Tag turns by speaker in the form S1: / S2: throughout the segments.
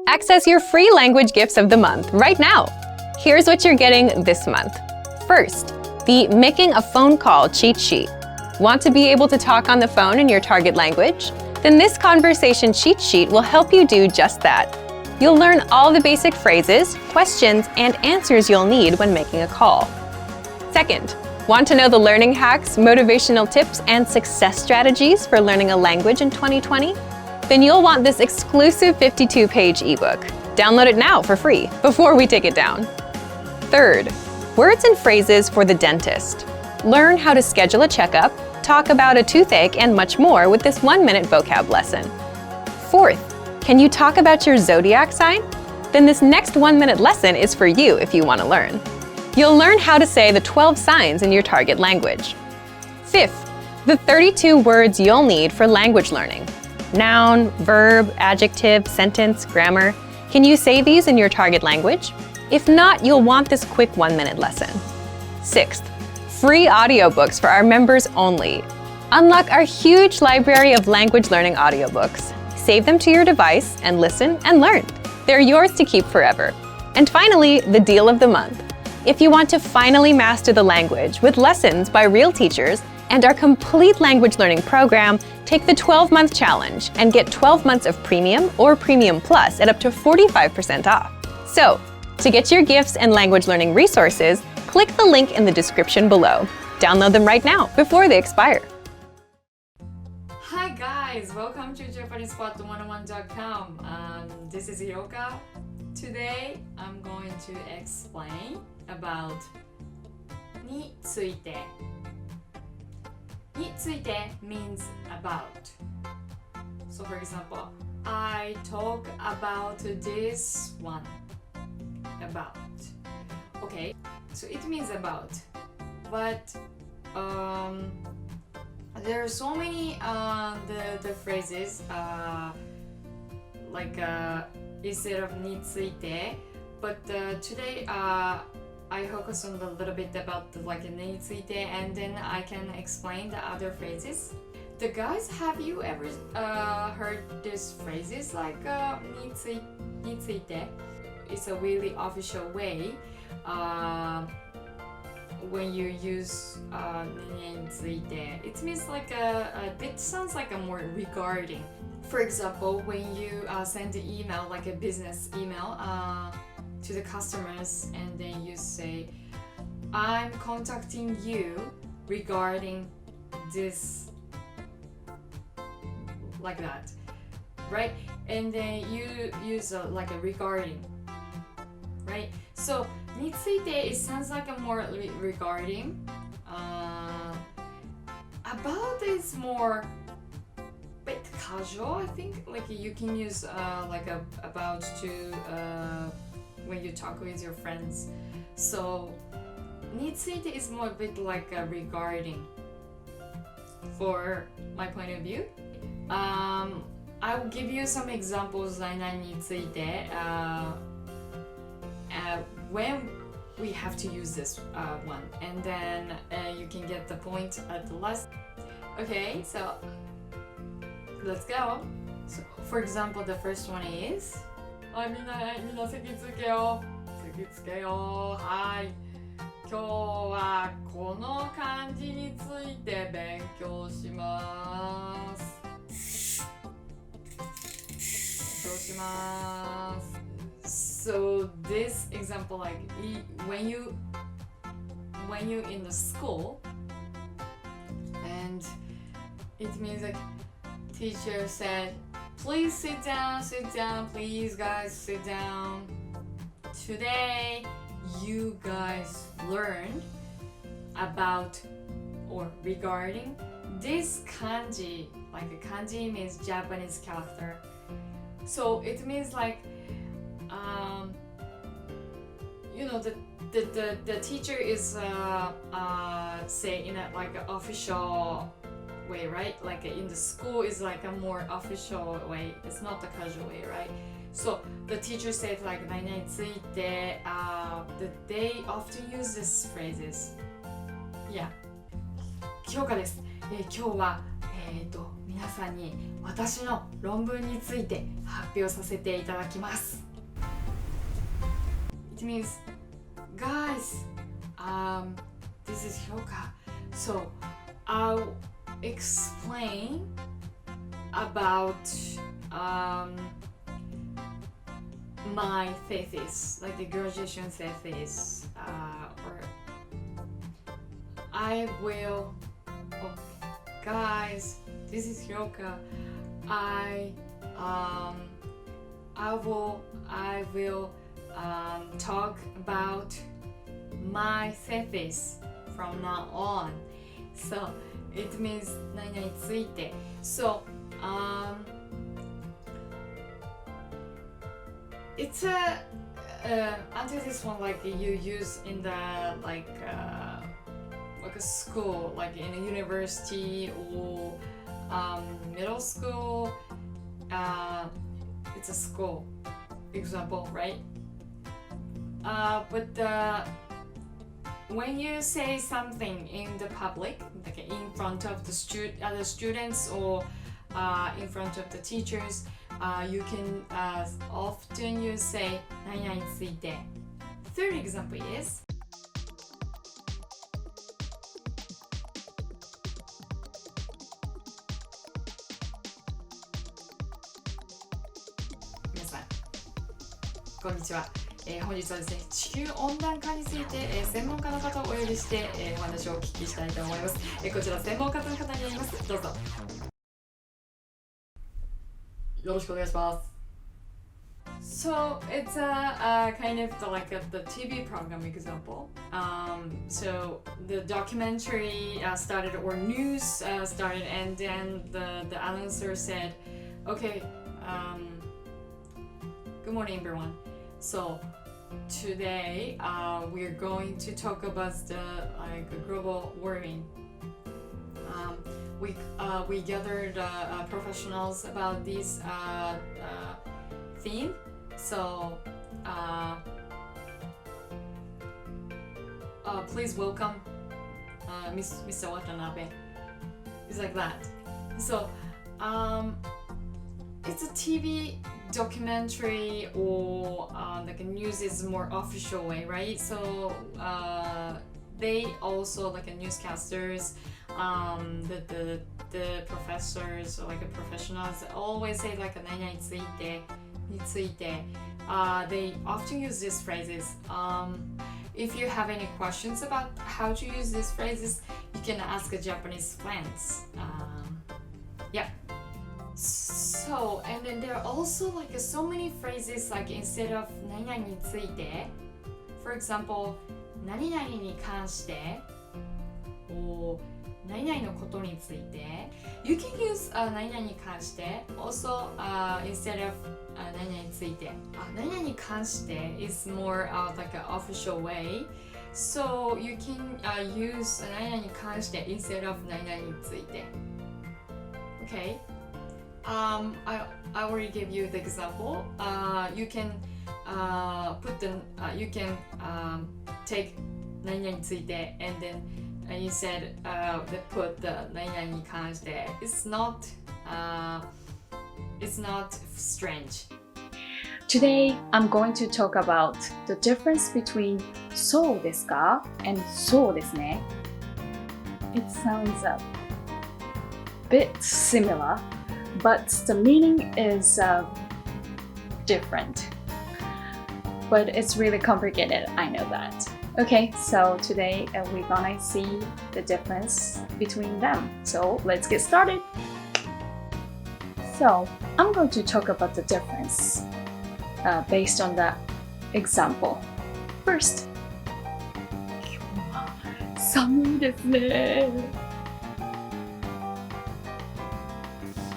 S1: Access your free language gifts of the month right now. Here's what you're getting this month. First, the Making a Phone Call cheat sheet. Want to be able to talk on the phone in your target language? Then this conversation cheat sheet will help you do just that. You'll learn all the basic phrases, questions, and answers you'll need when making a call. Second, want to know the learning hacks, motivational tips, and success strategies for learning a language in 2020? Then you'll want this exclusive 52-page ebook. Download it now for free before we take it down. Third, words and phrases for the dentist. Learn how to schedule a checkup, talk about a toothache, and much more with this 1-minute vocab lesson. Fourth, can you talk about your zodiac sign? Then this next 1-minute lesson is for you if you want to learn. You'll learn how to say the 12 signs in your target language. Fifth, the 32 words you'll need for language learning. Noun, verb, adjective, sentence, grammar. Can you say these in your target language? If not, you'll want this quick 1-minute lesson. Sixth, free audiobooks for our members only. Unlock our huge library of language learning audiobooks. Save them to your device and listen and learn. They're yours to keep forever. And finally, the deal of the month. If you want to finally master the language with lessons by real teachers and our complete language learning program, take the 12-month challenge and get 12 months of Premium or Premium Plus at up to 45% off. So, to get your gifts and language learning resources, click the link in the description below. Download them right now before they expire.
S2: Hi guys, welcome to JapanesePod101.com. This is Hiroka. Today, I'm going to explain about について. について means about. So for example, I talk about this one. About. Okay, so it means about. But there are so many the phrases instead of について. But today I focus on a little bit about the について and then I can explain the other phrases. The guys, have you ever heard these phrases like について? It's a really official way when you use について. It means it sounds like a more regarding. For example, when you send an email, like a business email to the customers, and then you say, I'm contacting you regarding this, like that, right? And then you use a regarding, right? So について it sounds like a more regarding. About is more bit casual, I think. You can use about to when you talk with your friends. So について is more a bit like a regarding for my point of view. I will give you some examples 何々について when we have to use this one, and then you can get the point at the last. Okay, so let's go. So, for example, the first one is みんな席つけよう。はい。今日はこの漢字について勉強します。So this example, when you in the school, and it means teacher said, please sit down, please guys sit down. Today you guys learned about or regarding this kanji. A kanji means Japanese character. So it means the teacher is say in a an official way, right? In the school is a more official way. It's not the casual way, right? So the teacher said 何々について they often use these phrases. Yeah. 教科です。今日は皆さんに私の論文について発表させていただきます。It means, guys, this is Hyoka. So I'll explain about my thesis, like the graduation thesis, or I will. Oh, guys, this is Hyoka. I will talk about my thesis from now on. So it means 何々について. So it's a until this one, like you use in the like a school, like in a university or middle school. It's a school example, right? But when you say something in the public, like in front of the other students or in front of the teachers, you can often you say 何々について. Third example is皆さんこんにちは。本日はですね、地球温暖化について、専門家の方をお呼びして、お話をお聞きしたいと思います。こちら専門家の方になります。どうぞ。よろしくお願いします。So it's a kind of the TV program example. So the documentary started, or news started, and then the announcer said, "Okay, good morning, everyone. So today we're going to talk about the global warming. We gathered professionals about this theme. So please welcome Mr. Watanabe." It's like that. So it's a TV documentary, or like a news is more official way, right? So they also like newscasters, the professors or like professionals always say like 何々についてについて. They often use these phrases. If you have any questions about how to use these phrases, you can ask Japanese friends. Yeah. So, and then there are also like so many phrases, like instead of 何々について, for example, 何々に関して or 何々のことについて. You can use 何々に関して also instead of 何々について. 何々に関して is more like an official way. So you can use 何々に関して instead of 何々について. Okay. I already gave you the example. You can you can take 何々について and then you said they put the 何々に関して. It's not strange.
S3: Today, I'm going to talk about the difference between そうですか and そうですね. It sounds a bit similar, but the meaning is different. But it's really complicated, I know that. Okay, so today we're gonna see the difference between them. So let's get started. So I'm going to talk about the difference based on the example. First, 寒いですね。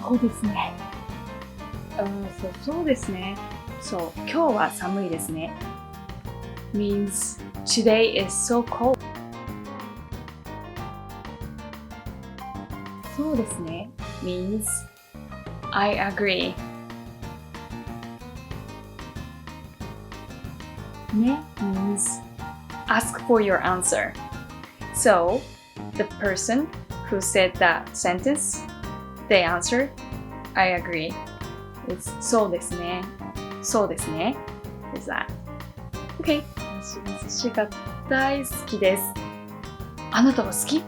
S3: そうですね。そうですね。そう、今日は寒いですね。means today is so cold. そうですね means I agree. ね means ask for your answer. So the person who said that sentence they answer, I agree. It's そうですね。そうですね。Is that? Okay. 私は寿司が大好きです。あなたは好き？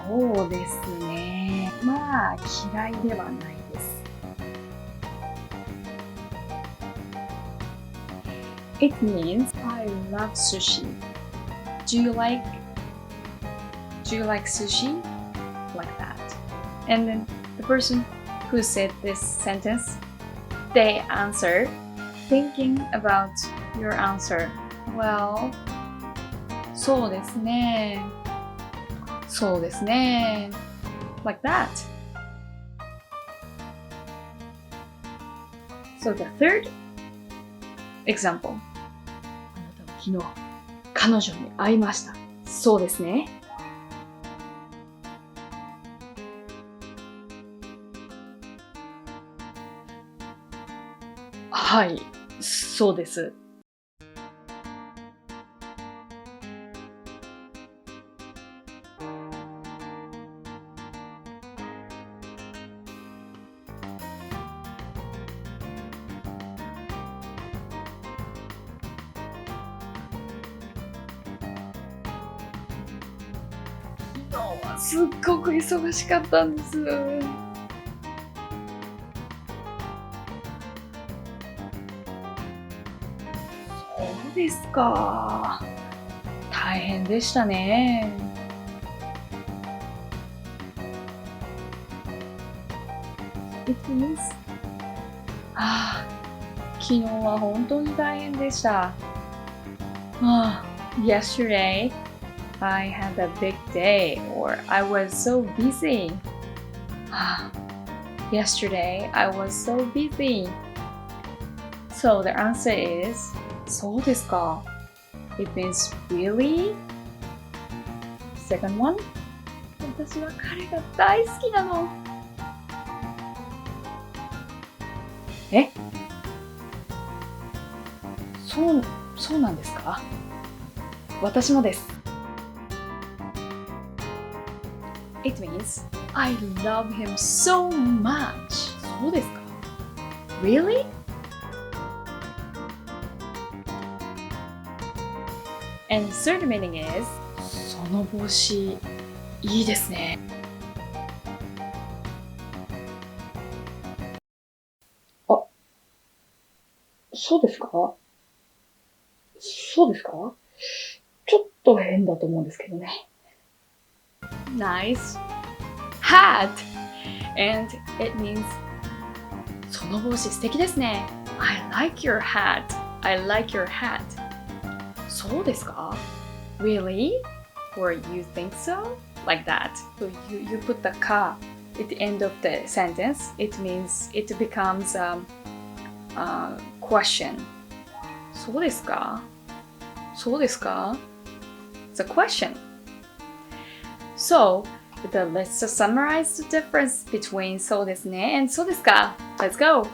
S3: そうですね。まあ、嫌いではないです。It means I love sushi. Do you like sushi? Like that. And then the person who said this sentence, they answer thinking about your answer. Well, そうですね。そうですね。Like that. So the third example. あなたは昨日、彼女に会いました。そうですね。はい、そうです。昨日はすっごく忙しかったんです。そうですか。大変でしたね。It means 昨日は本当に大変でした。Yesterday I had a big day or I was so busy. Yesterday I was so busy. So the answer is そうですか。It means really? Second one? 私は彼が大好きなの。え？そうなんですか？私もです。It means I love him so much. そうですか？ Really? And third meaning is その帽子いいですね。あ、そうですか？そうですか？ちょっと変だと思うんですけどね。Nice hat! And it means その帽子素敵ですね。I like your hat. I like your hat. そうですか？ Really? Or you think so? Like that. So you put the ka at the end of the sentence. It means it becomes a question. そうですか？そうですか？ It's a question. So, let's just summarize the difference between そうですね and そうですか。Let's go!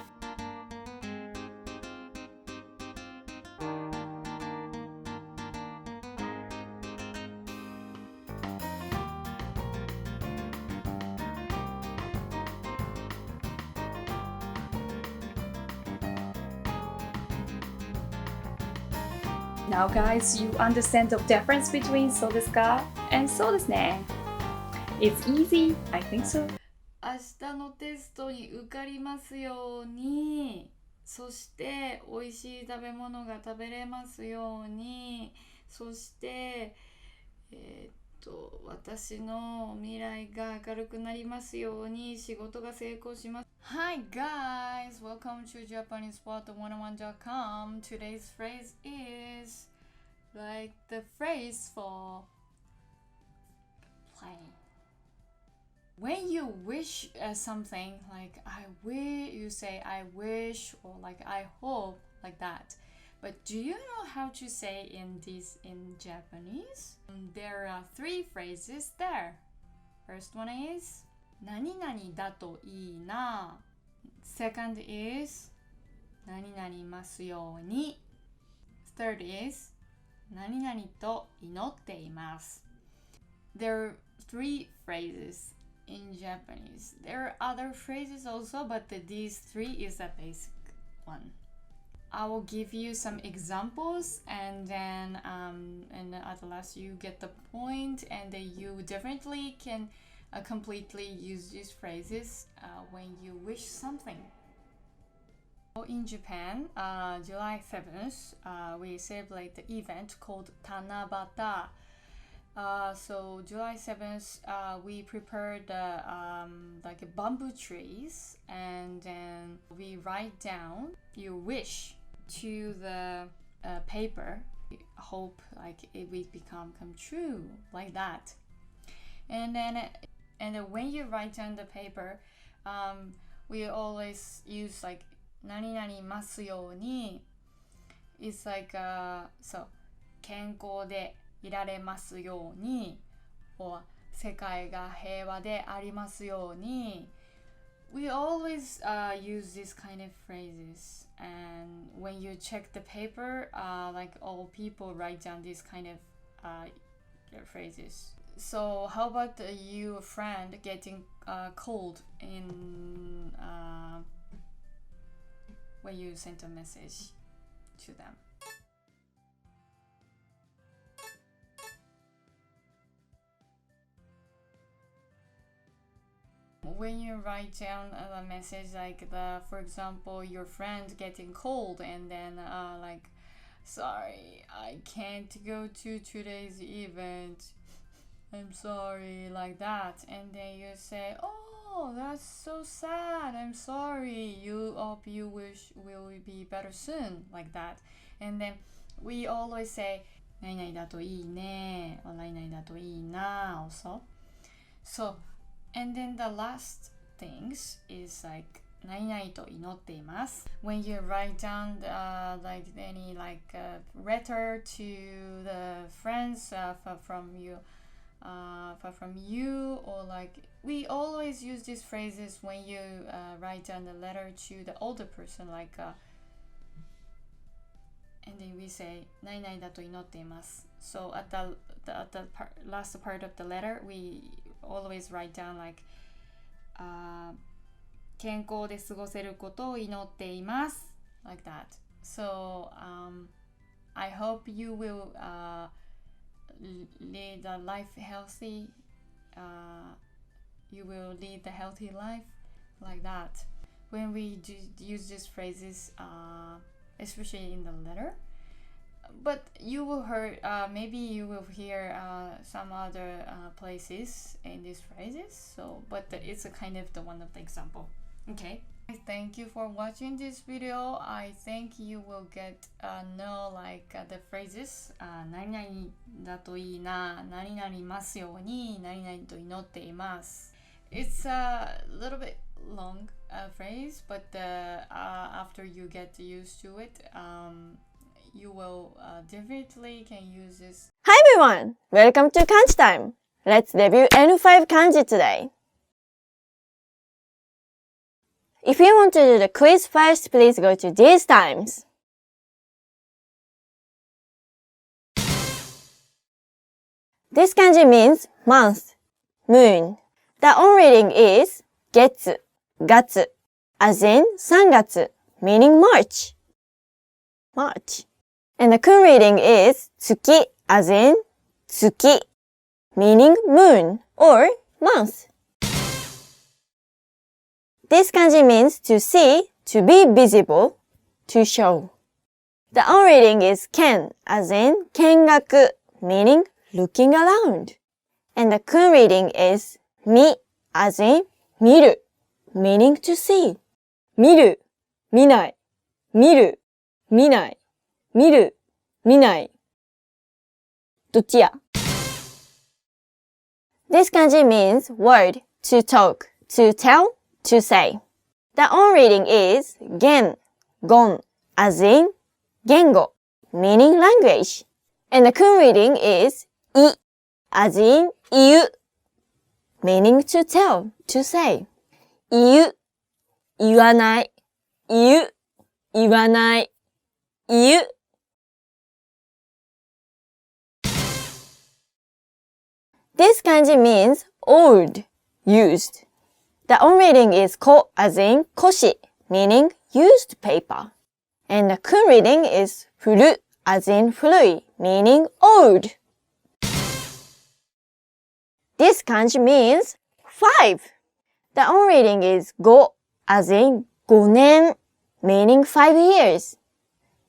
S3: Now guys, you understand the difference between そうですか and そうですね。It's easy, I think so.
S2: 明日のテストに受かりますように、そして美味しい食べ物が食べれますように、そして私の未来が明るくなりますように、仕事が成功します。Hi guys, welcome to JapanesePod101.com. Today's phrase is like the phrase for playing. When you wish something, like I wish, you say I wish or like I hope, like that. But do you know how to say in Japanese? There are three phrases there. First one is 何々だといいな. Second is 何々ますように. Third is 何々と祈っています. There are 3 phrases in Japanese. There are other phrases also, but these 3 is the basic one. I will give you some examples, and then at last you get the point, and then you definitely can completely use these phrases when you wish something. In Japan, July 7th, we celebrate the event called Tanabata. So July 7th, we prepared like bamboo trees, and then we write down your wish to the paper. Hope like it will come true, like that. And then when you write down the paper, we always use like 何々ますように. It's like so 健康でいられますように or 世界が平和でありますように. We always use these kind of phrases, and when you check the paper, like all people write down these kind of phrases. So how about you, a friend, getting cold in when you sent a message to them? When you write down a message like for example, your friend getting cold, and then like, sorry, I can't go to today's event, I'm sorry, like that, and then you say, oh, that's so sad, I'm sorry, you hope you will be better soon, like that. And then we always say 何々だといいね or 何々だといいな also. So, and then the last things is like 何々と祈っています when you write down like any like letter to the friends from you, or like we always use these phrases when you write down the letter to the older person, like and then we say 何々だと祈っています so at the last part of the letter we always write down like 健康で過ごせることを祈っています like that. So I hope you will lead a life healthy, you will lead the healthy life, like that. When we use these phrases, especially in the letter, but you will hear, maybe you will hear some other places in these phrases. So, but it's a kind of the one of the example. Okay. Thank you for watching this video. I think you will get know like the phrases 何々だといいな 何々ますように 何々と祈っています It's a little bit long phrase, but after you get used to it, you will definitely can use this.
S4: Hi everyone! Welcome to Kanji time! Let's review N5 kanji today. If you want to do the quiz first, please go to these times. This kanji means month, moon. The on reading is getsu, gatsu, as in 3月, meaning March. And the kun reading is tsuki, as in 月, meaning moon or month. This kanji means to see, to be visible, to show. The on reading is ken, as in kengaku, meaning looking around. And the kun reading is mi, as in miru, meaning to see. Miru, minai, miru, minai, miru, minai. どっちや? This kanji means word, to talk, to tell, to say. The on reading is gen, gon, as in gengo, meaning language. And the kun reading is I, as in iu, meaning to tell, to say. Iu, 言わない, iu, 言わない, iu. This kanji means old, used. The on reading is ko as in koshi, meaning used paper. And the kun reading is furu as in furui, meaning old. This kanji means 5. The on reading is go as in 5nen, meaning 5 years.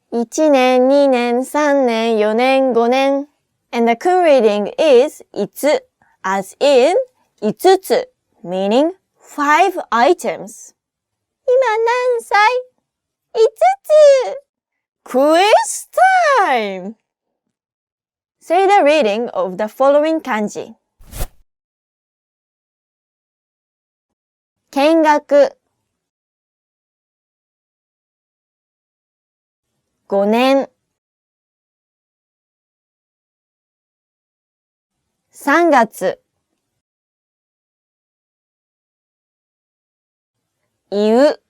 S4: 1年、2年、3年、4年、5年. And the kun reading is 5 as in 5つ, meaning 5 items. 今何歳 ?5 つ. Quiz time! Say the reading of the following kanji. 見学5年3月言う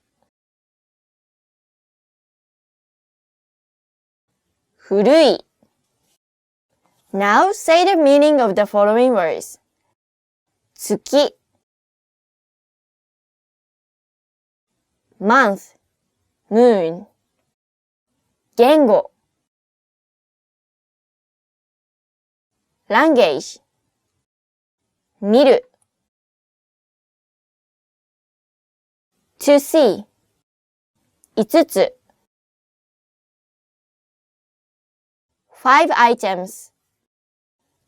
S4: 古い Now say the meaning of the following words. 月 month, moon 言語 language 見る to see 5つ 5 items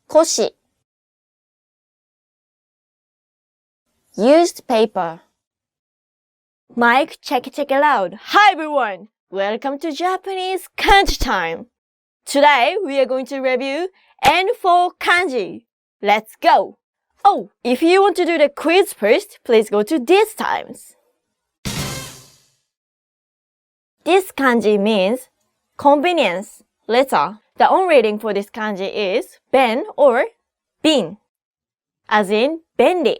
S4: 腰 used paper Mike, check it out. Hi everyone! Welcome to Japanese Kanji time. Today we are going to review N4 kanji. Let's go! Oh, if you want to do the quiz first, please go to these times. This kanji means convenience, letter. The on reading for this kanji is ben or bin, as in benri,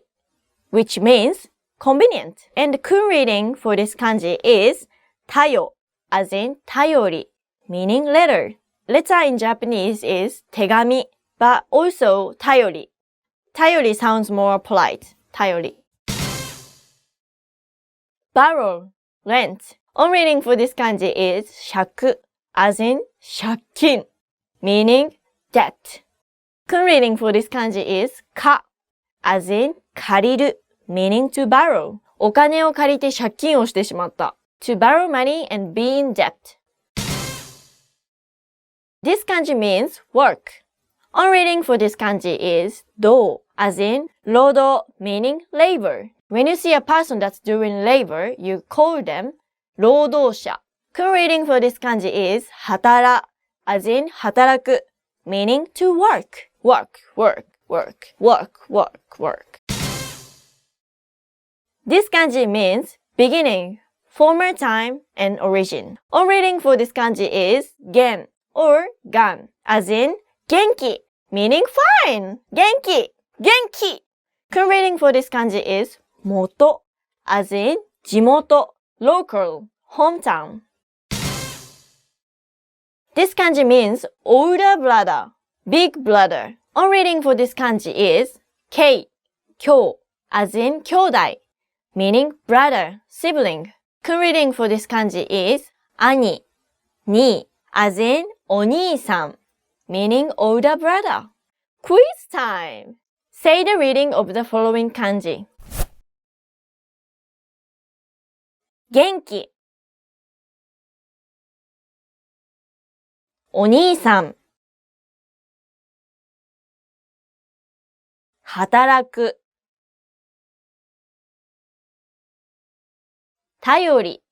S4: which means convenient. And the kun reading for this kanji is tayo, as in tayori, meaning letter. Letter in Japanese is tegami, but also tayori. Tayori sounds more polite. Tayori. Borrow, rent. On reading for this kanji is shaku, as in shakin, meaning debt. Kun reading for this kanji is ka, as in kariru, meaning to borrow. お金を借りて借金をしてしまった。To borrow money and be in debt. This kanji means work. On reading for this kanji is 労, as in 労働 meaning labor. When you see a person that's doing labor, you call them 労働者. Kun reading for this kanji is 働, as in 働く meaning to work. Work, work, work, work, work, work. This kanji means beginning, former time, and origin. On reading for this kanji is gen or gan, as in 元気 meaning fine. 元気 genki. Kun reading for this kanji is 元 as in 地元 local, hometown. This kanji means older brother, big brother. On reading for this kanji is 兄 kyou, as in 兄弟, meaning brother, sibling. Kun reading for this kanji is 兄 ni, as in お兄さん meaning older brother. Quiz time! Say the reading of the following kanji. 元気お兄さん働く頼り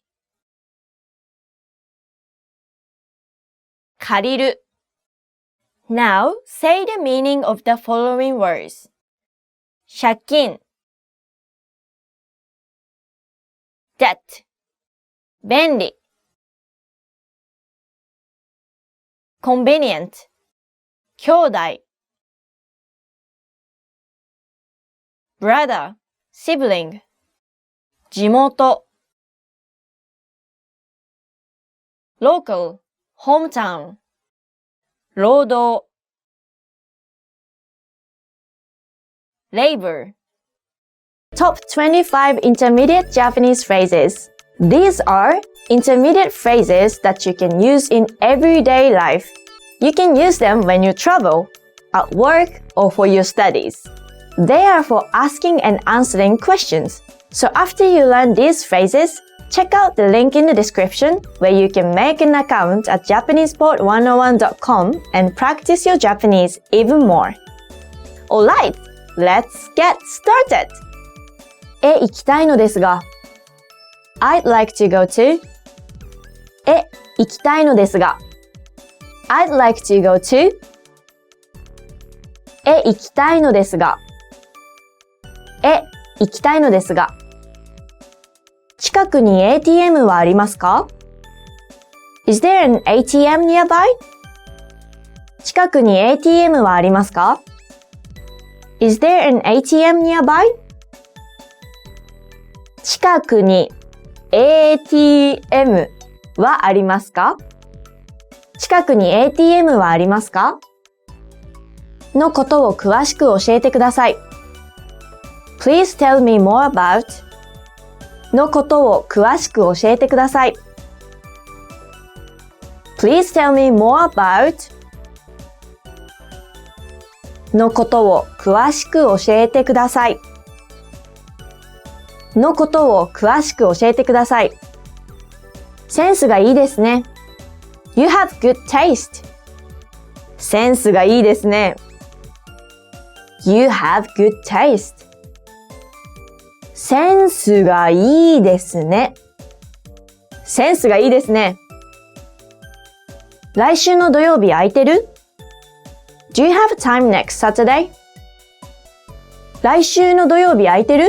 S4: 借りる Now say the meaning of the following words. 借金 debt 便利 convenient 兄弟 brother, sibling 地元 local, hometown 労働 labor. Top 25 intermediate Japanese phrases. These are intermediate phrases that you can use in everyday life. You can use them when you travel, at work, or for your studies. They are for asking and answering questions. So after you learn these phrases, check out the link in the description where you can make an account at JapanesePort101.com and practice your Japanese even more. Alright, let's get started! 行きたいのですが I'd like to go to 行きたいのですが I'd like to go to 行きたいのですが行きたいのですが近くに ATM はありますか Is there an ATM nearby? 近くに ATM はありますか Is there an ATM nearby? 近くに ATM はありますか近くに ATM はありますかのことを詳しく教えてください。Please tell me more about のことを詳しく教えてください。Please tell me more about のことを詳しく教えてください。のことを詳しく教えてください。センスがいいですね。You have good taste. センスがいいですね。You have good taste. センスがいいですね。センスがいいですね。来週の土曜日空いてる？ Do you have time next Saturday? 来週の土曜日空いてる？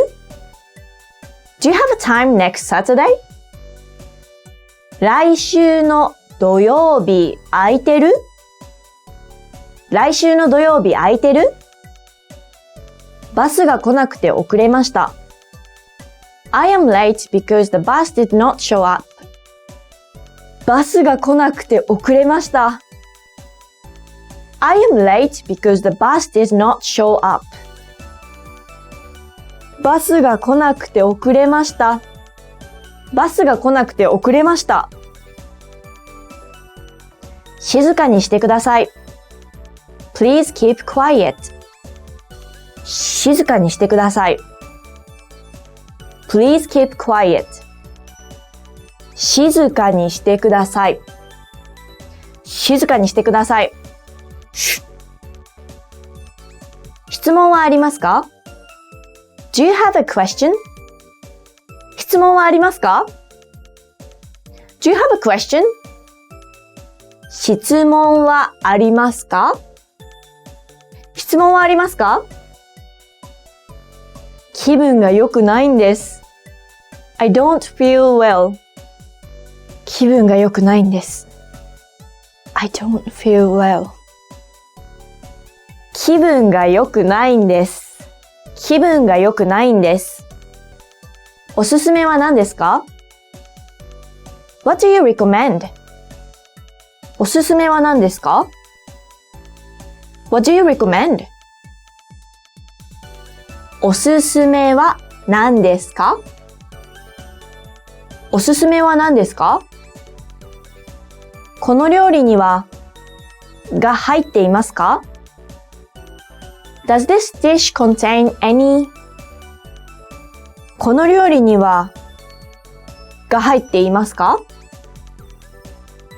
S4: Do you have time next Saturday? 来週の土曜日空いてる？来週の土曜日空いてる？バスが来なくて遅れました。I am late because the bus did not show up. バスが来なくて遅れました。I am late because the bus did not show up. バスが来なくて遅れました。バスが来なくて遅れました。静かにしてください。Please keep quiet. 静かにしてください。Please keep quiet. 静かにしてください。静かにしてください。質問はありますか？ Do you have a question? 質問はありますか？ Do you have a question? 質問はありますか？質問はありますか？気分が良くないんです。I don't feel well. 気分が良くないんです。I don't feel well. 気分が良くないんです。気分が良くないんです。おすすめは何ですか？ What do you recommend? おすすめは何ですか？ What do you recommend? おすすめは何ですか？おすすめは何ですか？この料理にはが入っていますか？ Does this dish contain any? この料理にはが入っていますか？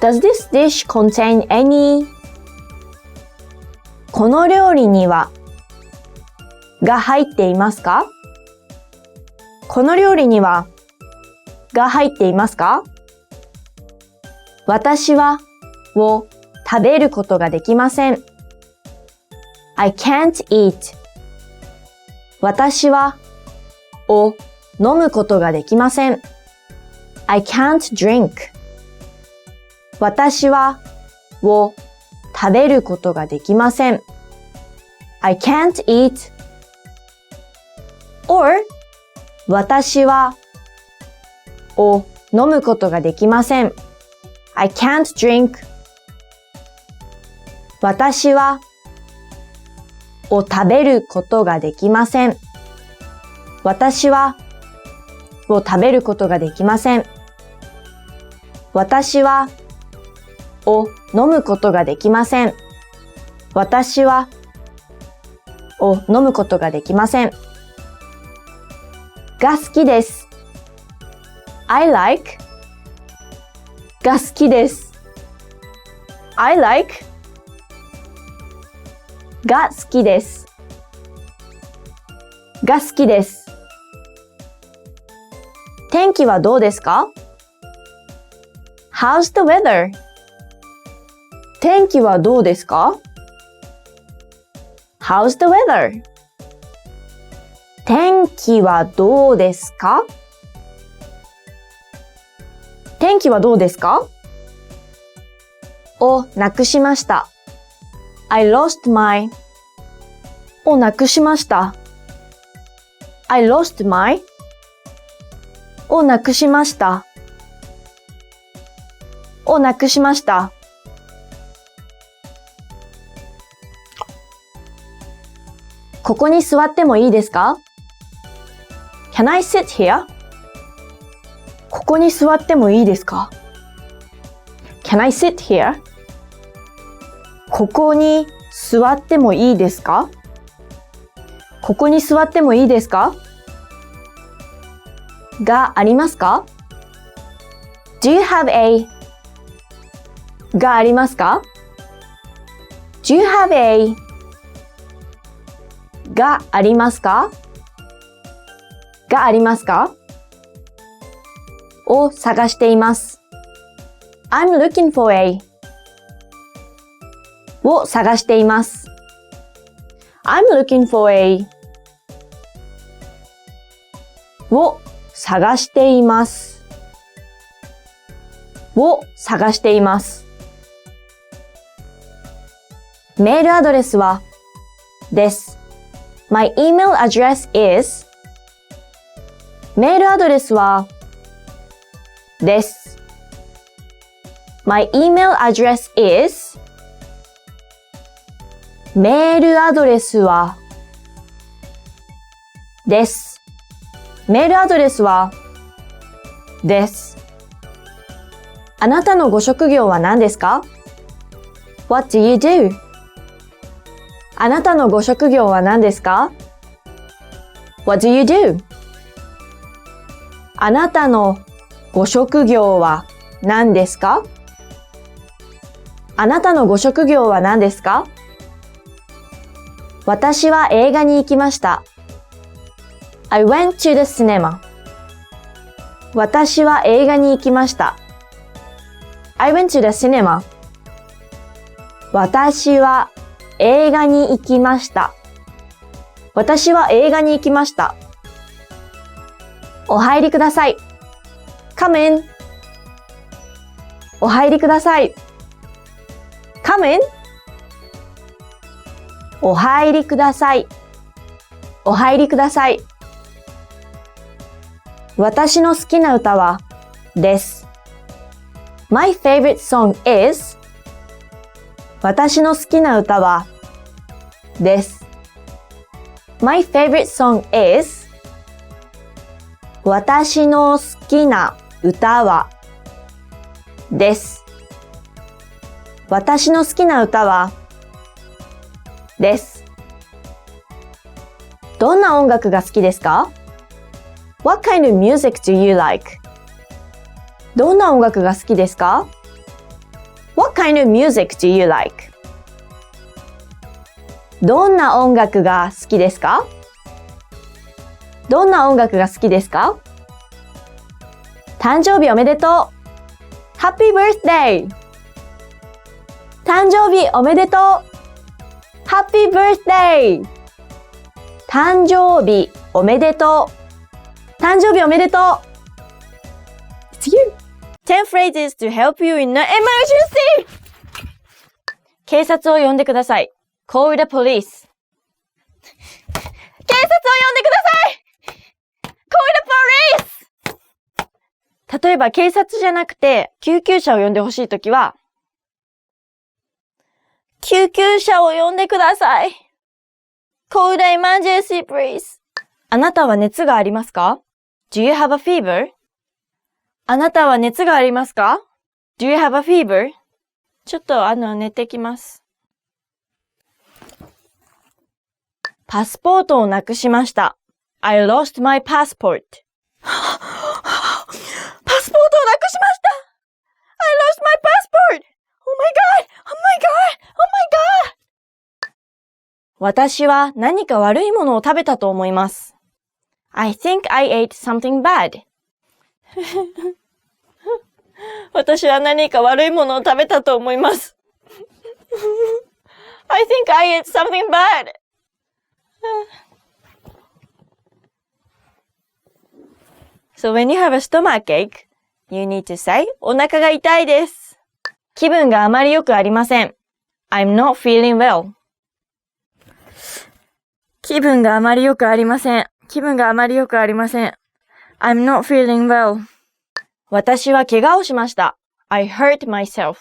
S4: Does this dish contain any? この料理にはが入っていますか？この料理にはが入っていますか？私はを食べることができません。I can't eat. 私はを飲むことができません。I can't drink. 私はを食べることができません。I can't eat. Or 私はを飲むことができません。I can't drink. 私はを食べることができません。私はを食べることができません。私はを飲むことができません。私はを飲むことができません。が好きです。I like が好きです。I like が好きです。が好きです。天気はどうですか？ How's the weather? 天気はどうですか？ How's the weather? 天気はどうですか？天気はどうですか？をなくしました。I lost my をなくしました。I lost my をなくしました。をなくしました。ここに座ってもいいですか？ Can I sit here? ここに座ってもいいですか？ Can I sit here? ここに座ってもいいですか？ここに座ってもいいですか？がありますか？ Do you have a がありますか？ Do you have a がありますか？がありますか？を探しています。I'm looking for a を探しています。I'm looking for a を探しています。を探しています。メールアドレスはです。My email address is メールアドレスはです。My email address is メールアドレスはです。メールアドレスはです。あなたのご職業は何ですか？ What do you do? あなたのご職業は何ですか？ What do you do? あなたのご職業は何ですか？あなたのご職業は何ですか？私は映画に行きました。I went to the cinema. 私は映画に行きました。I went to the cinema. 私は映画に行きました。私は映画に行きました。お入りください。Come in. お入りください。Come in. お入りください。お入りください。私の好きな歌はです。My favorite song is 私の好きな歌はです。My favorite song is 私の好きな歌はです。私の好きな歌はです。どんな音楽が好きですか？ What kind of music do you like? どんな音楽が好きですか？ What kind of music do you like? どんな音楽が好きですか？どんな音楽が好きですか？誕生日おめでとう！ Happy birthday! 誕生日おめでとう！ Happy birthday! 誕生日おめでとう！誕生日おめでとう！ It's you! 10 phrases to help you in an emergency! 警察を呼んでください。Call the police. 警察を呼んでください！ Call the police! 例えば警察じゃなくて救急車を呼んでほしいときは、救急車を呼んでください。Call the emergency, please. あなたは熱がありますか ?Do you have a fever? あなたは熱がありますか ?Do you have a fever? ちょっと寝てきます。パスポートをなくしました。I lost my passport. パスポートをなくしました。I lost my passport. Oh my god! Oh my god! Oh my god! 私は何か悪いものを食べたと思います。I think I ate something bad. 私は何か悪いものを食べたと思います。I think I ate something bad. So when you have a stomachache, you need to say, お腹が痛いです。気分があまり良くありません。I'm not feeling well. 気分があまり良くありません。気分があまり良くありません。I'm not feeling well. 私は怪我をしました。I hurt myself.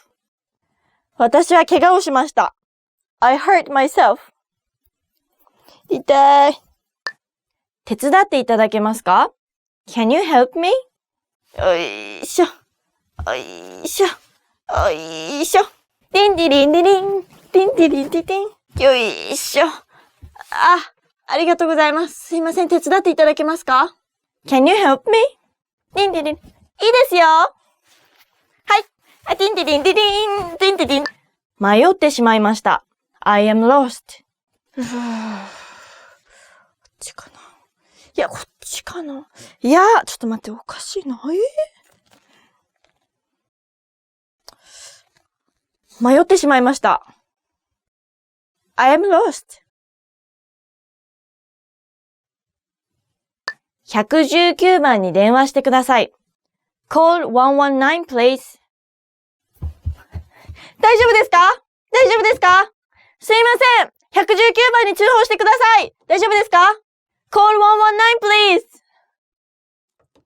S4: 私は怪我をしました。I hurt myself. 痛い。手伝っていただけますか ?Can you help me? おいしょ。おいしょ。おいしょ。リンディリンディリン。リンディリンディリン。よいしょ。ありがとうございます。すいません、手伝っていただけますか ?Can you help me? リンディリン。いいですよ。はい。リンディリンディリン。リンディリン。迷ってしまいました。I am lost. こっちかな。いや、こっちかな。いや、ちょっと待って、おかしいな。迷ってしまいました。I am lost. 119番に電話してください。Call 119 please. 大丈夫ですか？大丈夫ですか？すいません。119番に通報してください。大丈夫ですか？ Call 119 please.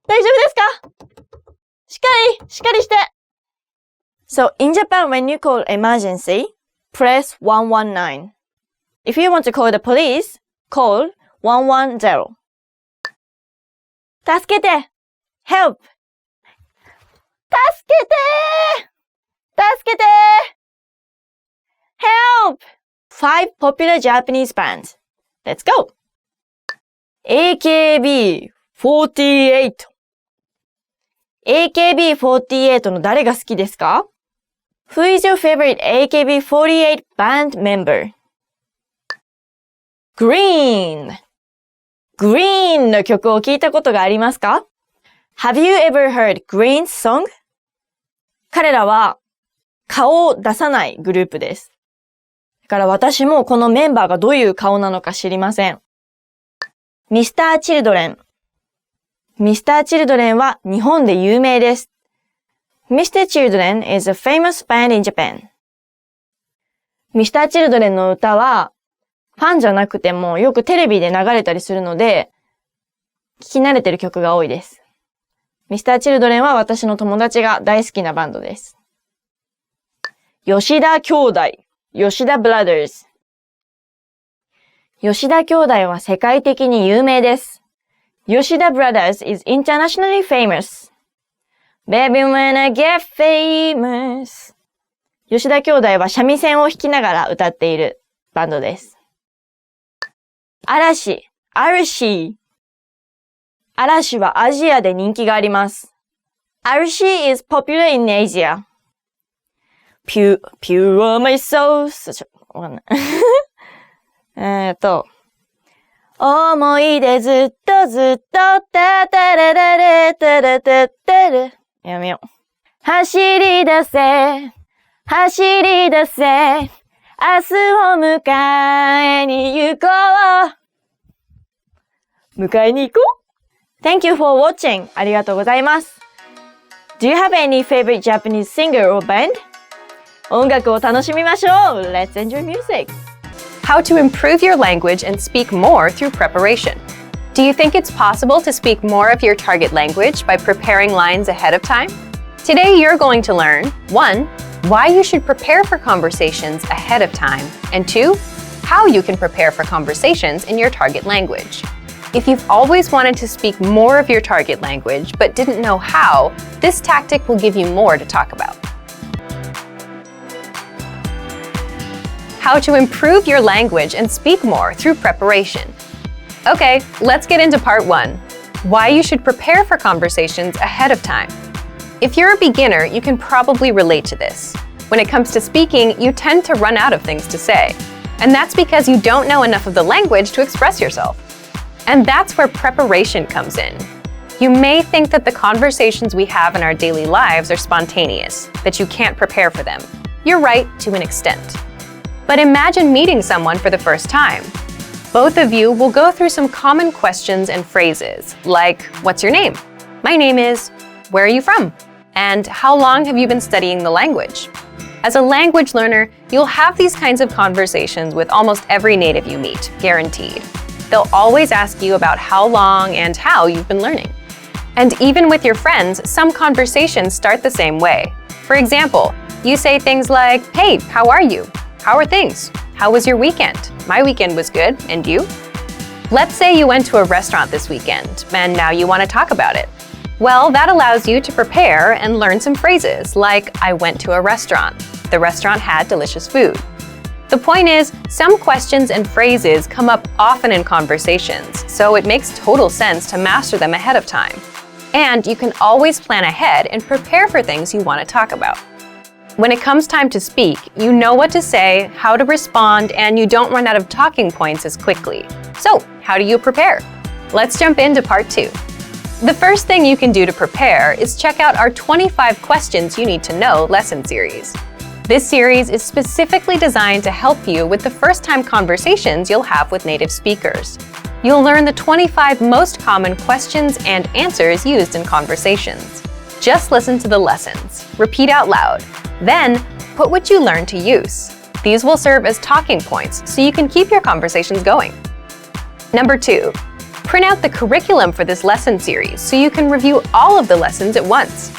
S4: 大丈夫ですか？しっかりして。So, in Japan, when you call emergency, press 119. If you want to call the police, call 110. 助けて !Help! 助けて !Help! 5 popular Japanese bands. Let's go! AKB48 AKB48 の誰が好きですか Who is your favorite AKB48 band member? Green! Green の曲を聴いたことがありますか Have you ever heard Green's song? 彼らは顔を出さないグループです。だから私もこのメンバーがどういう顔なのか知りません。Mr. Children。Mr. Children は日本で有名です。Mr. Children is a famous band in Japan. Mr. Children の歌はファンじゃなくてもよくテレビで流れたりするので、聞き慣れてる曲が多いです。Mr. Children は私の友達が大好きなバンドです。吉田兄弟、吉田ブラザーズ。吉田兄弟は世界的に有名です。吉田 Brothers is internationally famous. Baby when I get famous. 吉田兄弟は三味線を弾きながら歌っているバンドです。嵐はアジアで人気があります。嵐 is popular in Asia. Pure my soul. わかんない。思い出ずっとタタララレタラタタラ。やめよう。走り出せ。明日を迎えに行こう。迎えに行こう。Thank you for watching. ありがとうございます。Do you have any favorite Japanese singer or band? 音楽を楽しみましょう。Let's enjoy music.
S1: How to improve your language and speak more through preparation. Do you think it's possible to speak more of your target language by preparing lines ahead of time? Today you're going to learn 1. Why you should prepare for conversations ahead of time, and 2. how you can prepare for conversations in your target language. If you've always wanted to speak more of your target language but didn't know how, this tactic will give you more to talk about. How to improve your language and speak more through preparation. Okay, let's get into part 1. Why you should prepare for conversations ahead of time. If you're a beginner, you can probably relate to this. When it comes to speaking, you tend to run out of things to say. And that's because you don't know enough of the language to express yourself. And that's where preparation comes in. You may think that the conversations we have in our daily lives are spontaneous, that you can't prepare for them. You're right to an extent. But imagine meeting someone for the first time. Both of you will go through some common questions and phrases, like, what's your name? My name is, where are you from? And how long have you been studying the language? As a language learner, you'll have these kinds of conversations with almost every native you meet, guaranteed. They'll always ask you about how long and how you've been learning. And even with your friends, some conversations start the same way. For example, you say things like, hey, how are you? How are things? How was your weekend? My weekend was good, and you? Let's say you went to a restaurant this weekend, and now you want to talk about it. Well, that allows you to prepare and learn some phrases like, I went to a restaurant. The restaurant had delicious food. The point is, some questions and phrases come up often in conversations, so it makes total sense to master them ahead of time. And you can always plan ahead and prepare for things you want to talk about. When it comes time to speak, you know what to say, how to respond, and you don't run out of talking points as quickly. So, how do you prepare? Let's jump into part 2. The first thing you can do to prepare is check out our 25 questions you need to know lesson series. This series is specifically designed to help you with the first-time conversations you'll have with native speakers. You'll learn the 25 most common questions and answers used in conversations. Just listen to the lessons, repeat out loud, then put what you learned to use. These will serve as talking points so you can keep your conversations going. Number 2, print out the curriculum for this lesson series so you can review all of the lessons at once.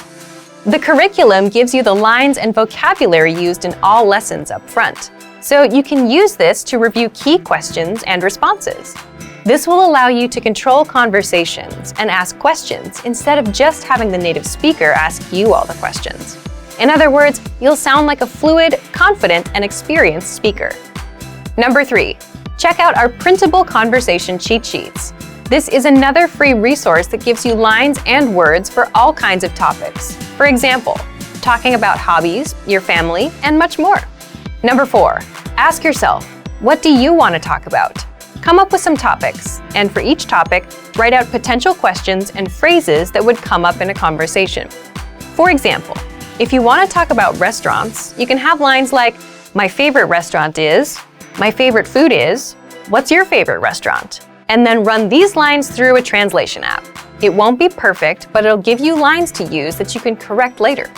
S1: The curriculum gives you the lines and vocabulary used in all lessons up front, so you can use this to review key questions and responses. This will allow you to control conversations and ask questions instead of just having the native speaker ask you all the questions. In other words, you'll sound like a fluid, confident, and experienced speaker. Number 3, check out our printable conversation cheat sheets. This is another free resource that gives you lines and words for all kinds of topics. For example, talking about hobbies, your family, and much more. Number 4, ask yourself, what do you want to talk about? Come up with some topics, and for each topic, write out potential questions and phrases that would come up in a conversation. For example, if you want to talk about restaurants, you can have lines like, my favorite restaurant is, my favorite food is, what's your favorite restaurant? And then run these lines through a translation app. It won't be perfect, but it'll give you lines to use that you can correct later.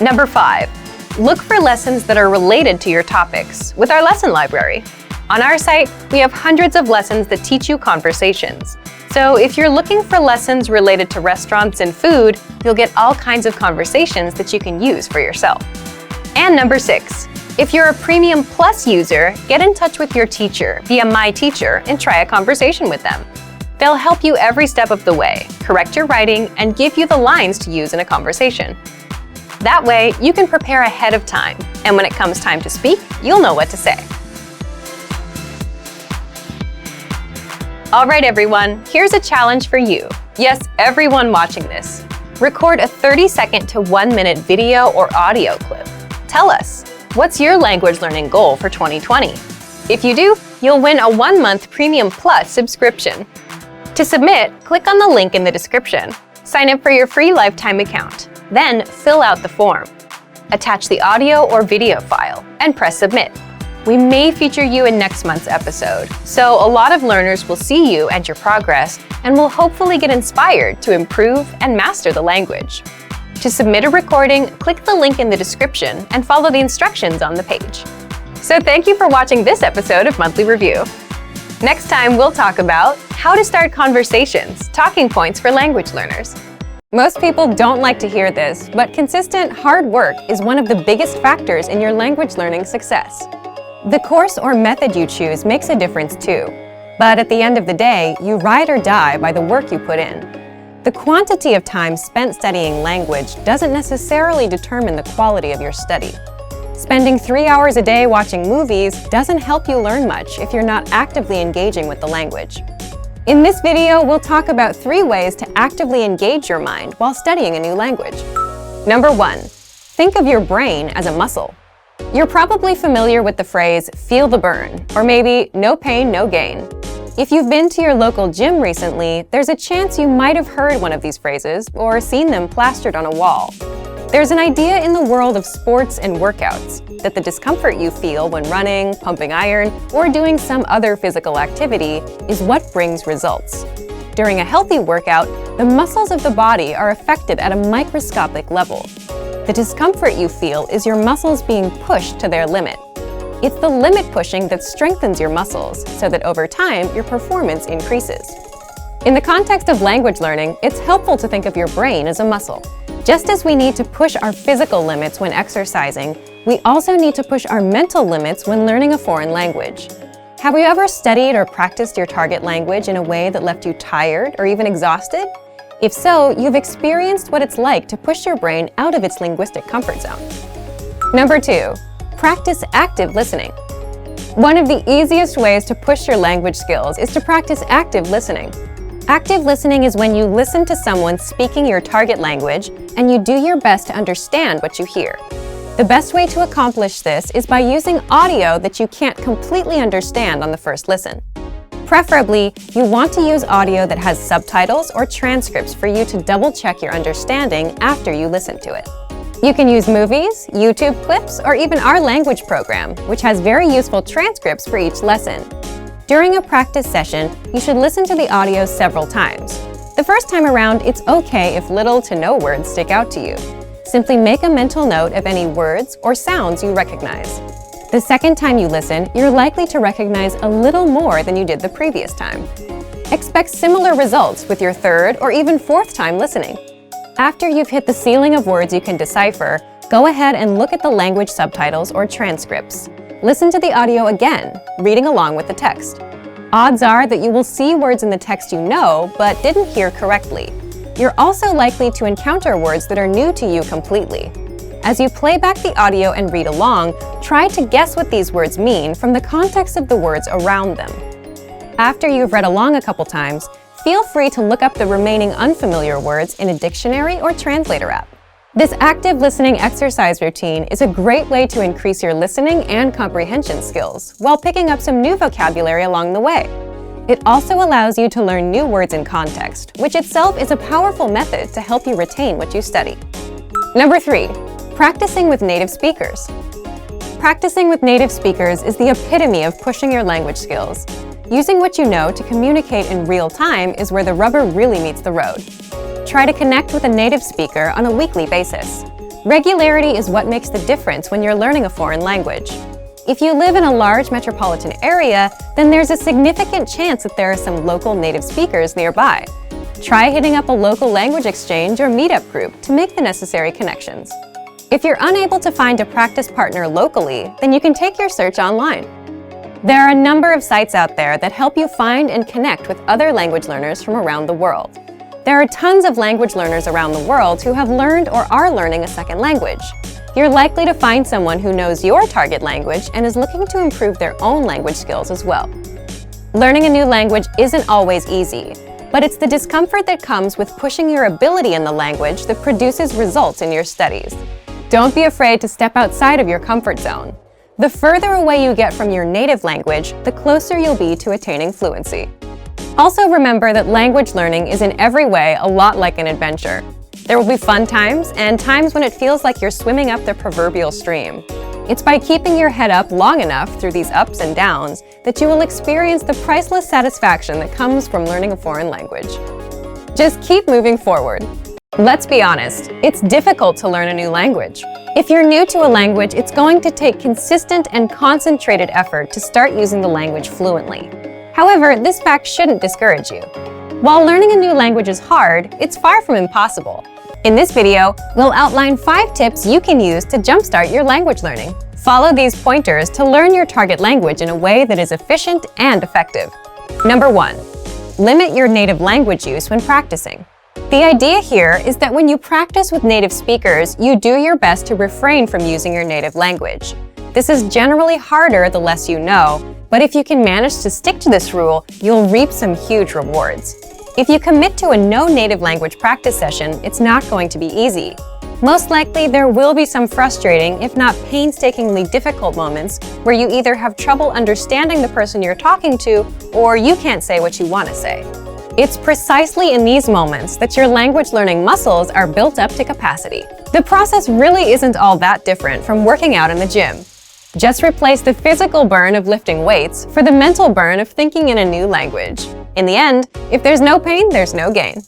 S1: Number 5, look for lessons that are related to your topics with our lesson library. On our site, we have hundreds of lessons that teach you conversations. So if you're looking for lessons related to restaurants and food, you'll get all kinds of conversations that you can use for yourself. And number 6, if you're a Premium Plus user, get in touch with your teacher via My Teacher and try a conversation with them. They'll help you every step of the way, correct your writing, and give you the lines to use in a conversation. That way, you can prepare ahead of time, and when it comes time to speak, you'll know what to say. All right, everyone, here's a challenge for you. Yes, everyone watching this. Record a 30-second to 1-minute video or audio clip. Tell us, what's your language learning goal for 2020? If you do, you'll win a 1-month Premium Plus subscription. To submit, click on the link in the description. Sign up for your free lifetime account. Then fill out the form. Attach the audio or video file and press submit. We may feature you in next month's episode, so a lot of learners will see you and your progress and will hopefully get inspired to improve and master the language. To submit a recording, click the link in the description and follow the instructions on the page. So thank you for watching this episode of Monthly Review. Next time, we'll talk about how to start conversations, talking points for language learners. Most people don't like to hear this, but consistent hard work is one of the biggest factors in your language learning success. The course or method you choose makes a difference too. But at the end of the day, you ride or die by the work you put in. The quantity of time spent studying language doesn't necessarily determine the quality of your study. Spending 3 hours a day watching movies doesn't help you learn much if you're not actively engaging with the language. In this video, we'll talk about 3 ways to actively engage your mind while studying a new language. Number 1, think of your brain as a muscle. You're probably familiar with the phrase, feel the burn, or maybe no pain, no gain. If you've been to your local gym recently, there's a chance you might have heard one of these phrases or seen them plastered on a wall. There's an idea in the world of sports and workouts that the discomfort you feel when running, pumping iron, or doing some other physical activity is what brings results. During a healthy workout, the muscles of the body are affected at a microscopic level. The discomfort you feel is your muscles being pushed to their limit. It's the limit pushing that strengthens your muscles so that over time your performance increases. In the context of language learning, it's helpful to think of your brain as a muscle. Just as we need to push our physical limits when exercising, we also need to push our mental limits when learning a foreign language. Have you ever studied or practiced your target language in a way that left you tired or even exhausted? If so, you've experienced what it's like to push your brain out of its linguistic comfort zone. Number 2, practice active listening. One of the easiest ways to push your language skills is to practice active listening. Active listening is when you listen to someone speaking your target language and you do your best to understand what you hear. The best way to accomplish this is by using audio that you can't completely understand on the first listen. Preferably, you want to use audio that has subtitles or transcripts for you to double-check your understanding after you listen to it. You can use movies, YouTube clips, or even our language program, which has very useful transcripts for each lesson. During a practice session, you should listen to the audio several times. The first time around, it's okay if little to no words stick out to you. Simply make a mental note of any words or sounds you recognize. The second time you listen, you're likely to recognize a little more than you did the previous time. Expect similar results with your third or even fourth time listening. After you've hit the ceiling of words you can decipher, go ahead and look at the language subtitles or transcripts. Listen to the audio again, reading along with the text. Odds are that you will see words in the text you know but didn't hear correctly. You're also likely to encounter words that are new to you completely. As you play back the audio and read along, try to guess what these words mean from the context of the words around them. After you've read along a couple times, feel free to look up the remaining unfamiliar words in a dictionary or translator app. This active listening exercise routine is a great way to increase your listening and comprehension skills while picking up some new vocabulary along the way. It also allows you to learn new words in context, which itself is a powerful method to help you retain what you study. Number 3, practicing with native speakers. Practicing with native speakers is the epitome of pushing your language skills. Using what you know to communicate in real time is where the rubber really meets the road. Try to connect with a native speaker on a weekly basis. Regularity is what makes the difference when you're learning a foreign language. If you live in a large metropolitan area, then there's a significant chance that there are some local native speakers nearby. Try hitting up a local language exchange or meetup group to make the necessary connections. If you're unable to find a practice partner locally, then you can take your search online. There are a number of sites out there that help you find and connect with other language learners from around the world. There are tons of language learners around the world who have learned or are learning a second language. You're likely to find someone who knows your target language and is looking to improve their own language skills as well. Learning a new language isn't always easy, but it's the discomfort that comes with pushing your ability in the language that produces results in your studies. Don't be afraid to step outside of your comfort zone. The further away you get from your native language, the closer you'll be to attaining fluency. Also remember that language learning is in every way a lot like an adventure. There will be fun times and times when it feels like you're swimming up the proverbial stream. It's by keeping your head up long enough through these ups and downs that you will experience the priceless satisfaction that comes from learning a foreign language. Just keep moving forward. Let's be honest, it's difficult to learn a new language. If you're new to a language, it's going to take consistent and concentrated effort to start using the language fluently. However, this fact shouldn't discourage you. While learning a new language is hard, it's far from impossible. In this video, we'll outline 5 tips you can use to jumpstart your language learning. Follow these pointers to learn your target language in a way that is efficient and effective. Number 1. Limit your native language use when practicing. The idea here is that when you practice with native speakers, you do your best to refrain from using your native language. This is generally harder the less you know, but if you can manage to stick to this rule, you'll reap some huge rewards. If you commit to a no native language practice session, it's not going to be easy. Most likely, there will be some frustrating, if not painstakingly difficult moments where you either have trouble understanding the person you're talking to, or you can't say what you want to say. It's precisely in these moments that your language learning muscles are built up to capacity. The process really isn't all that different from working out in the gym. Just replace the physical burn of lifting weights for the mental burn of thinking in a new language. In the end, if there's no pain, there's no gain.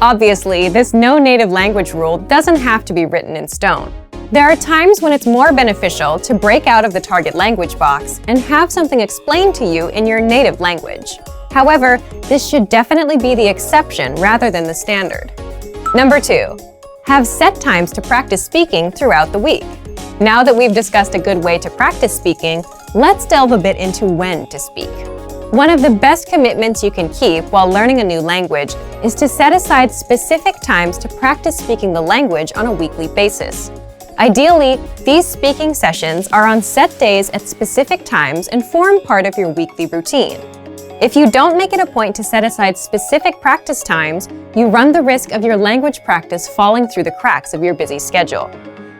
S1: Obviously, this no native language rule doesn't have to be written in stone. There are times when it's more beneficial to break out of the target language box and have something explained to you in your native language. However, this should definitely be the exception rather than the standard. Number 2. Have set times to practice speaking throughout the week. Now that we've discussed a good way to practice speaking, let's delve a bit into when to speak. One of the best commitments you can keep while learning a new language is to set aside specific times to practice speaking the language on a weekly basis. Ideally, these speaking sessions are on set days at specific times and form part of your weekly routine. If you don't make it a point to set aside specific practice times, you run the risk of your language practice falling through the cracks of your busy schedule.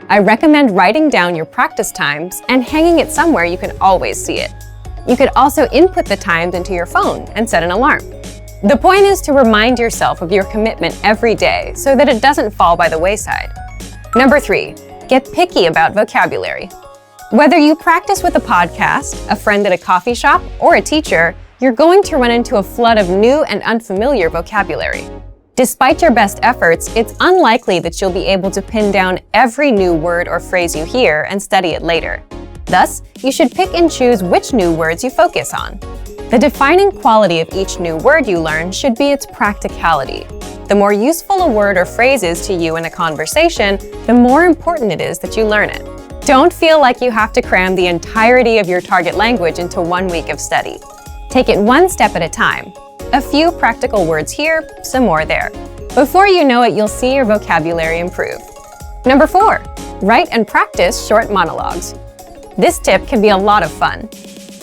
S1: I recommend writing down your practice times and hanging it somewhere you can always see it. You could also input the times into your phone and set an alarm. The point is to remind yourself of your commitment every day so that it doesn't fall by the wayside. Number 3, get picky about vocabulary. Whether you practice with a podcast, a friend at a coffee shop, or a teacher, you're going to run into a flood of new and unfamiliar vocabulary. Despite your best efforts, it's unlikely that you'll be able to pin down every new word or phrase you hear and study it later. Thus, you should pick and choose which new words you focus on. The defining quality of each new word you learn should be its practicality. The more useful a word or phrase is to you in a conversation, the more important it is that you learn it. Don't feel like you have to cram the entirety of your target language into 1 week of study. Take it one step at a time. A few practical words here, some more there. Before you know it, you'll see your vocabulary improve. Number 4, write and practice short monologues. This tip can be a lot of fun.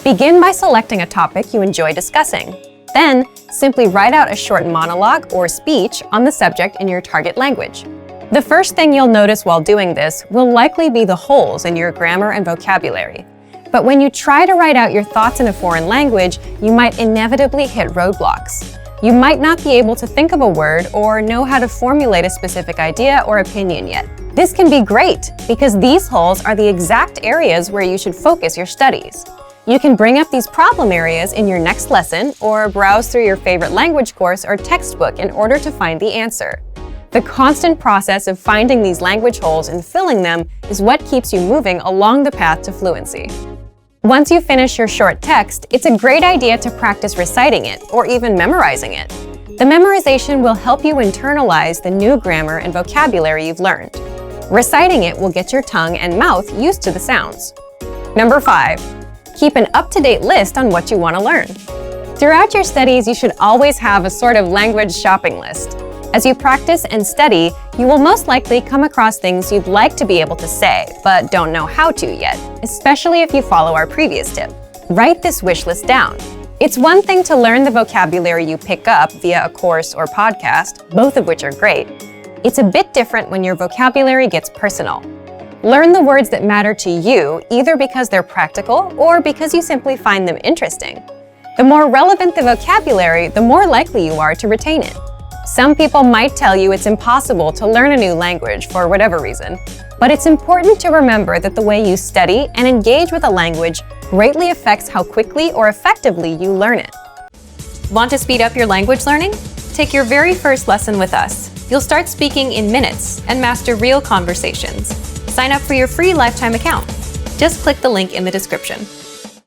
S1: Begin by selecting a topic you enjoy discussing. Then, simply write out a short monologue or speech on the subject in your target language. The first thing you'll notice while doing this will likely be the holes in your grammar and vocabulary. But when you try to write out your thoughts in a foreign language, you might inevitably hit roadblocks. You might not be able to think of a word or know how to formulate a specific idea or opinion yet. This can be great because these holes are the exact areas where you should focus your studies. You can bring up these problem areas in your next lesson or browse through your favorite language course or textbook in order to find the answer. The constant process of finding these language holes and filling them is what keeps you moving along the path to fluency. Once you finish your short text, it's a great idea to practice reciting it or even memorizing it. The memorization will help you internalize the new grammar and vocabulary you've learned. Reciting it will get your tongue and mouth used to the sounds. Number 5, keep an up-to-date list on what you want to learn. Throughout your studies, you should always have a sort of language shopping list. As you practice and study, you will most likely come across things you'd like to be able to say, but don't know how to yet, especially if you follow our previous tip. Write this wish list down. It's one thing to learn the vocabulary you pick up via a course or podcast, both of which are great. It's a bit different when your vocabulary gets personal. Learn the words that matter to you, either because they're practical or because you simply find them interesting. The more relevant the vocabulary, the more likely you are to retain it. Some people might tell you it's impossible to learn a new language for whatever reason, but it's important to remember that the way you study and engage with a language greatly affects how quickly or effectively you learn it. Want to speed up your language learning? Take your very first lesson with us. You'll start speaking in minutes and master real conversations. Sign up for your free lifetime account. Just click the link in the description.